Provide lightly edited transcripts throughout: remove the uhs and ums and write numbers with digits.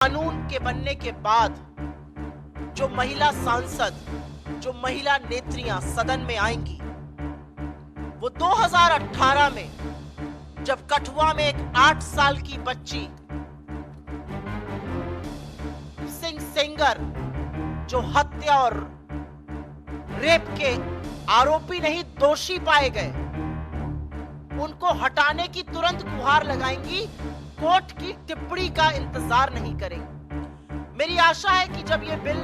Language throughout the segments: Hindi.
कानून के बनने के बाद जो महिला सांसद, जो महिला नेत्रियां सदन में आएंगी, वो 2018 में जब कठुआ में एक 8 साल की बच्ची सिंह सेंगर जो हत्या और रेप के आरोपी नहीं दोषी पाए गए, उनको हटाने की तुरंत गुहार लगाएंगी, कोर्ट की टिप्पणी का इंतजार नहीं करेंगी। मेरी आशा है कि जब ये बिल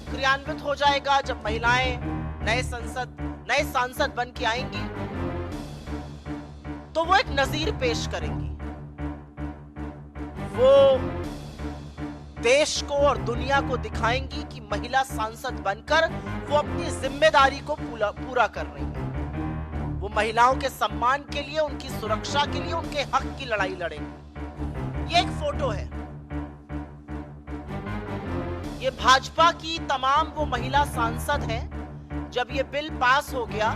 क्रियान्वित हो जाएगा, जब महिलाएं नए सांसद बन के आएंगी, तो वो एक नजीर पेश करेंगी। वो देश को और दुनिया को दिखाएंगी कि महिला सांसद बनकर वो अपनी जिम्मेदारी को पूरा कर रही है। वो महिलाओं के सम्मान के लिए, उनकी सुरक्षा के लिए, उनके हक की लड़ाई लड़ेंगी। ये एक फोटो है। ये भाजपा की तमाम वो महिला सांसद हैं। जब ये बिल पास हो गया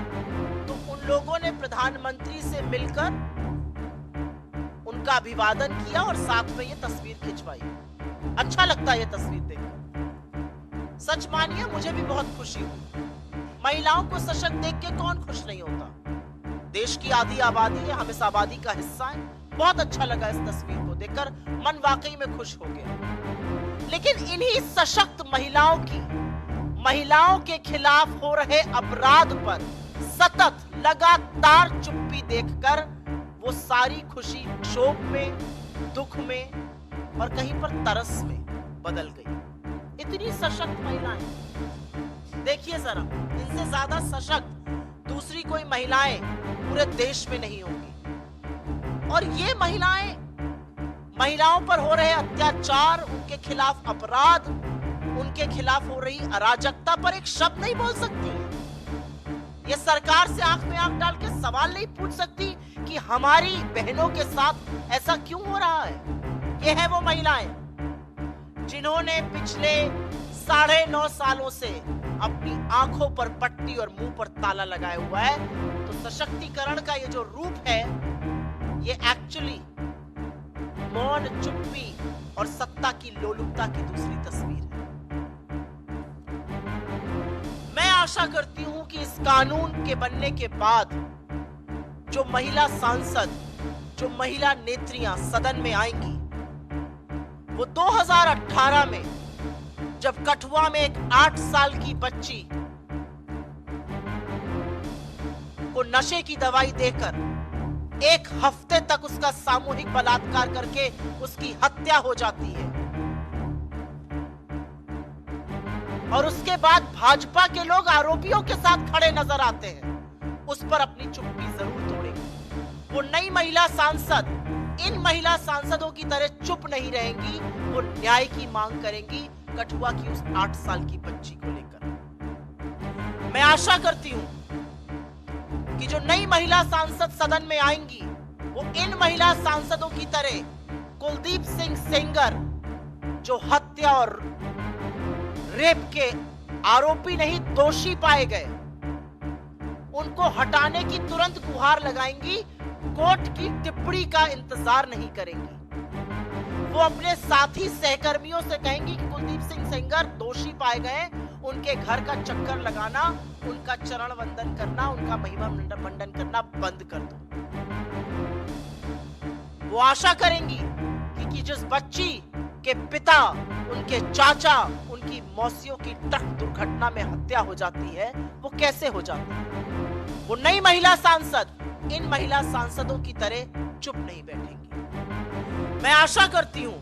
तो उन लोगों ने प्रधानमंत्री से मिलकर उनका अभिवादन किया और साथ में ये तस्वीर खिंचवाई। अच्छा लगता है ये तस्वीर देखकर। सच मानिए, मुझे भी बहुत खुशी हुई। महिलाओं को सशक्त देख के कौन खुश नहीं होता। देश की आधी आबादी है, हम इस आबादी का हिस्सा हैं। बहुत अच्छा लगा इस तस्वीर को देखकर, मन वाकई में खुश हो गया। लेकिन इन्हीं सशक्त महिलाओं के खिलाफ हो रहे अपराध पर सतत लगातार चुप्पी देखकर वो सारी खुशी क्षोभ में, दुख में और कहीं पर तरस में बदल गई। इतनी सशक्त महिलाएं, देखिए जरा, इनसे ज्यादा सशक्त दूसरी कोई महिलाएं पूरे देश में नहीं होंगी। और ये महिलाओं पर हो रहे अत्याचार, उनके खिलाफ अपराध, उनके खिलाफ हो रही अराजकता पर एक शब्द नहीं बोल सकती। ये सरकार से आंख में आंख डाल के सवाल नहीं पूछ सकती कि हमारी बहनों के साथ ऐसा क्यों हो रहा है। ये है वो महिलाएं जिन्होंने पिछले 9.5 सालों से अपनी आंखों पर पट्टी और मुंह पर ताला लगाया हुआ है। तो सशक्तिकरण का ये जो रूप है, ये एक्चुअली मौन, चुप्पी और सत्ता की लोलुपता की दूसरी तस्वीर है। मैं आशा करती हूं कि इस कानून के बनने के बाद जो महिला सांसद, जो महिला नेत्रियां सदन में आएंगी, वो 2018 में जब कठुआ में एक 8 साल की बच्ची को नशे की दवाई देकर 1 हफ्ते तक उसका सामूहिक बलात्कार करके उसकी हत्या हो जाती है, और उसके बाद भाजपा के लोग आरोपियों के साथ खड़े नजर आते हैं, उस पर अपनी चुप्पी जरूर तोड़ेंगी। वो नई महिला सांसद इन महिला सांसदों की तरह चुप नहीं रहेंगी। वो न्याय की मांग करेंगी कठुआ की उस 8 साल की बच्ची को लेकर। मैं आशा करती हूं कि जो नई महिला सांसद सदन में आएंगी, वो इन महिला सांसदों की तरह कुलदीप सिंह सेंगर जो हत्या और रेप के आरोपी नहीं दोषी पाए गए, उनको हटाने की तुरंत गुहार लगाएंगी, कोर्ट की टिप्पणी का इंतजार नहीं करेंगी। वो अपने साथी सहकर्मियों से कहेंगी कि कुलदीप सिंह सेंगर दोषी पाए गए, उनके घर का चक्कर लगाना, उनका चरण वंदन करना, उनका महिमा मंडन करना बंद कर दो। वो आशा करेंगी कि जिस बच्ची के पिता, उनके चाचा, उनकी मौसियों की ट्रक दुर्घटना में हत्या हो जाती है, वो कैसे हो जाती है। वो नई महिला सांसद इन महिला सांसदों की तरह चुप नहीं बैठेंगी। मैं आशा करती हूं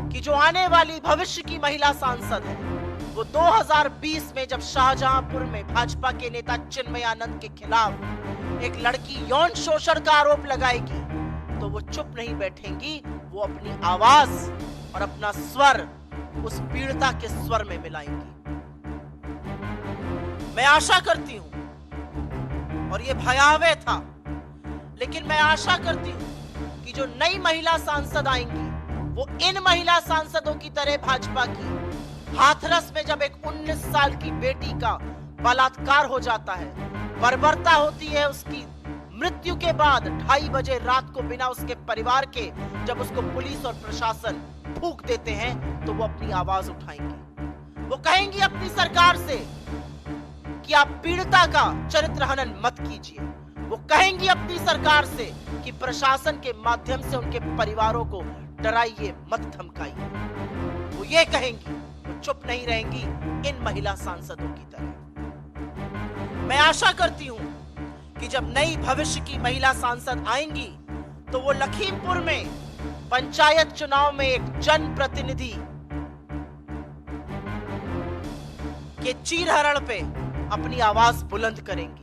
कि जो आने वाली भविष्य की महिला सांसद है, वो 2020 में जब शाहजहांपुर में भाजपा के नेता चिन्मयानंद के खिलाफ एक लड़की यौन शोषण का आरोप लगाएगी, तो वो चुप नहीं बैठेंगी। वो अपनी आवाज और अपना स्वर उस पीड़िता के स्वर में मिलाएंगी। मैं आशा करती हूं, और ये भयावह था, लेकिन मैं आशा करती हूं कि जो नई महिला सांसद आएंगी, वो इन महिला सांसदों की तरह भाजपा की हाथरस में जब एक 19 साल की बेटी का बलात्कार हो जाता है, बर्बरता होती है उसकी मृत्यु के बाद 2:30 बजे रात को बिना उसके परिवार के जब उसको पुलिस और प्रशासन फूंक देते हैं तो वो अपनी आवाज उठाएंगी। वो कहेंगी अपनी सरकार से कि आप पीड़िता का चरित्र हनन मत कीजिए। वो कहेंगी अपनी सरकार से कि प्रशासन के माध्यम से उनके परिवारों को डराइए मत धमकाइए। वो ये कहेंगी, वो चुप नहीं रहेंगी इन महिला सांसदों की तरह। मैं आशा करती हूं कि जब नई भविष्य की महिला सांसद आएंगी तो वो लखीमपुर में पंचायत चुनाव में एक जनप्रतिनिधि के चीरहरण पे अपनी आवाज बुलंद करेंगी।